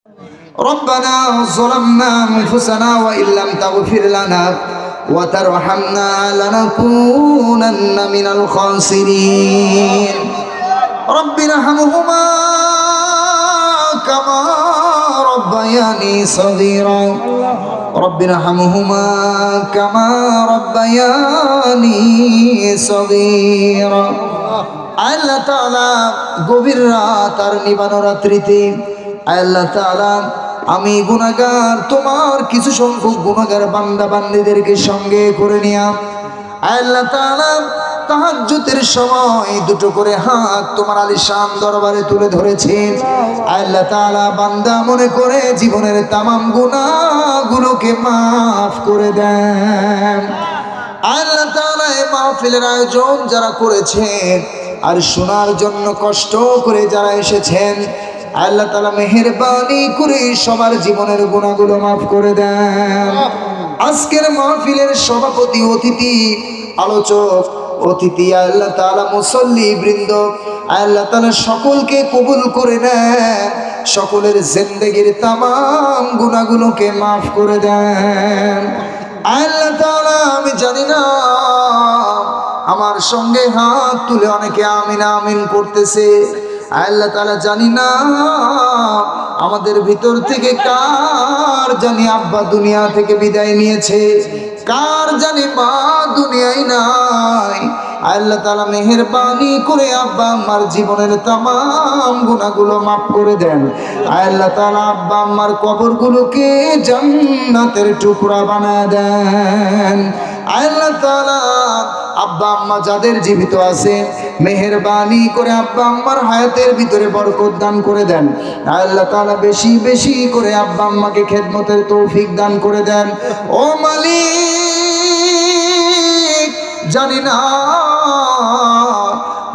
ربنا ظلمنا أنفسنا وإن لم تغفر لنا وترحمنا لنكونن من الخاسرين رب ارحمهما كما ربياني صغيرا رب ارحمهما كما ربياني صغيرا আল্লাহ তাআলা গভীর রাত আর নিবানো রাত্রিতে আল্লাহ তাআলা আমি গুনাহগার তোমার কিছু সংখ্যক গুনাহগার বান্দা বান্দীদেরকে সঙ্গে করে নিয়া আল্লাহ তাআলা তাহাজ্জুদের সময় দুটো করে হাত তোমার আলিশান দরবারে তুলে ধরেছি আল্লাহ তাআলা বান্দা মনে করে জীবনের तमाम গুনাহগুলোকে maaf করে দেন আল্লাহ তাআলা এই মাহফিলের আয়োজন যারা করেছেন আর শোনার জন্য কষ্ট করে যারা এসেছেন আল্লাহ তাআলা মেহেরবানি করে সবার জীবনের গুনাহগুলো maaf করে দেন আজকের মাহফিলের সভাপতি অতিথি আলোচক অতিথি আল্লাহ তাআলা মুসল্লি বৃন্দ আল্লাহ তাআলা সকলকে কবুল করে নেন সকলের জিন্দেগীর तमाम গুনাহগুলোকে maaf করে দেন আল্লাহ তাআলা আমি জানি না আমার সঙ্গে হাত তুলে অনেকে আমিন আমিন করতেছে আল্লাহ তাআলা জানি না আমাদের ভিতর থেকে কার জানি আব্বা দুনিয়া থেকে বিদায় নিয়েছে কার জানি মা দুনিয়ায় নাই আল্লাহ তাআলা মেহেরবানি করে আব্বা আম্মার জীবনের तमाम গুনাহগুলো maaf করে দেন আল্লাহ তাআলা আব্বা আম্মার কবরগুলোকে জান্নাতের টুকরা বানায় দেন আল্লাহ তাআলা আব্বা আম্মা যাদের জীবিত আছে মেহেরবানি করে আব্বা আম্মার হায়াতের ভিতরে বরকত দান করে দেন আল্লাহ তাআলা বেশি বেশি করে আব্বা আম্মাকে খেদমতের তৌফিক দান করে দেন ও মালিক জানি না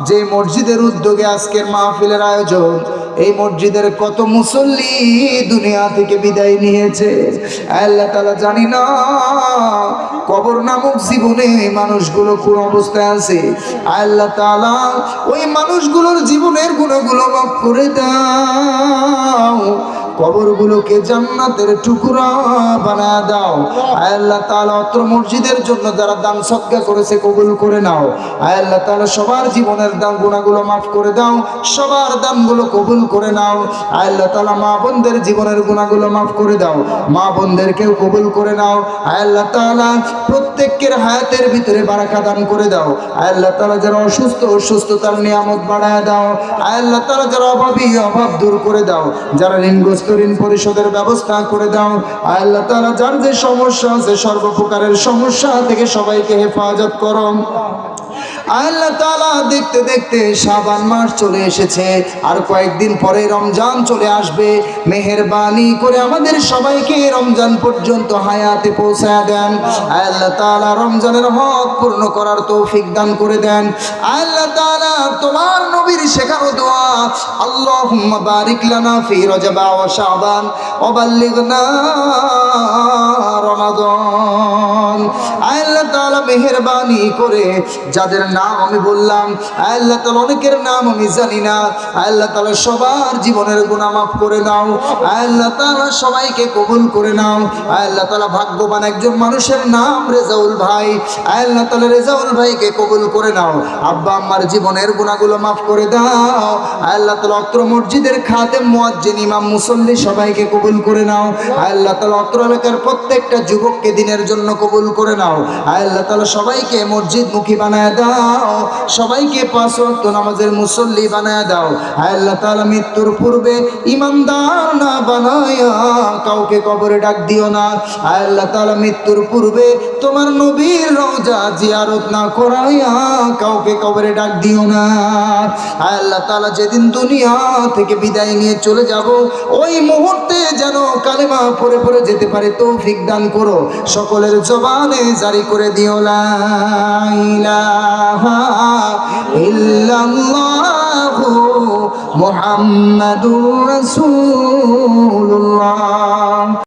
যে মসজিদের উদ্যোগে আজকের মাহফিলের আয়োজন এই মসজিদের কত মুসল্লি দুনিয়া থেকে বিদায় নিয়েছে আল্লাহ তাআলা জানি না কবর নামক জীবনে মানুষগুলো কোন অবস্থায় আছে আল্লাহ তাআলা ওই মানুষগুলোর জীবনের গুনাহগুলো maaf করে দাও কবরগুলোকে জান্নাতের টুকরা বানায় দাও আল্লাহ তাআলা অত্র মসজিদের জন্য যারা দান সদকা করেছে কবুল করে নাও আল্লাহ তাআলা সবার জীবনের দান গুনাহগুলো maaf করে দাও সবার দানগুলো কবুল করে নাও আল্লাহ তাআলা মা বোনদের জীবনের গুনাহগুলো maaf করে দাও মা বোনদেরকেও কবুল করে নাও আল্লাহ তাআলা প্রত্যেকের হায়াতের ভিতরে বারাকা দান করে দাও আল্লাহ তাআলা যারা অসুস্থ সুস্থতার নিয়ামত বাড়ায় দাও আল্লাহ তাআলা যারা অভাবী অভাব দূর করে দাও যারা ঋণগ্রস্ত ঋণ পরিশোধের ব্যবস্থা করে দাও আল্লাহ তাআলা যার যে সমস্যা আছে সর্বপ্রকারের সমস্যা থেকে সবাইকে হেফাজত করো আল্লাহ তাআলা দেখতে দেখতে শাবান মাস চলে এসেছে আর কয়েকদিন পরে রমজান চলে আসবে মেহেরবানি করে আমাদের সবাইকে রমজান পর্যন্ত হায়াতে পৌঁছায় দেন আল্লাহ তাআলা রমজানের হক পূর্ণ করার তৌফিক দান করে দেন আল্লাহ তাআলা তোমার নবীর শেখানো দোয়া আল্লাহুম্মা বারিক লানা ফি রজব ওয়া শাবান ওয়া বাল্লিগনা রমাদান আল্লাহ তাআলা মেহেরবানি করে যাদের নাম আমি বললাম আল্লাহ তাআলা অনেকের নাম আমি জানি না আল্লাহ তাআলা সবার জীবনের গুনাহ maaf করে নাও আল্লাহ তাআলা সবাইকে কবুল করে নাও আল্লাহ তাআলা ভাগ্যবান একজন মানুষের নাম রেজাউল ভাই আল্লাহ তাআলা রেজাউল ভাইকে কবুল করে নাও আব্বা আম্মার জীবনের গুনাহগুলো maaf করে দাও আল্লাহ তাআলা অত্র মসজিদের খাদেম মুয়াজ্জিন ইমাম মুসল্লি সবাইকে কবুল করে নাও আল্লাহ তাআলা অত্র এলাকার প্রত্যেকটা যুবককে দিনের জন্য কবুল করে নাও আল্লাহ তাআলা সবাইকে মসজিদমুখী বানায় দাও সবাইকে পাঁচ ওয়াক্ত নামাজের মুসল্লি বানায় দাও আল্লাহ তাআলা মৃত্যুর পূর্বে ঈমানদার না বানায়া কাউকে কবরে ডাক দিও না আল্লাহ তাআলা মৃত্যুর পূর্বে তোমার নবীর রওজা জিয়ারত না করায়া কাউকে কবরে ডাক দিও না আল্লাহ তাআলা যেদিন দুনিয়া থেকে বিদায় নিয়ে চলে যাব ওই মুহূর্তে যেন কালেমা পড়ে পড়ে যেতে পারে তৌফিক দান করো সকলের জবানে জারি করে দিও লা ইলাহা ইল্লাল্লাহু মুহাম্মাদুর রাসূলুল্লাহ।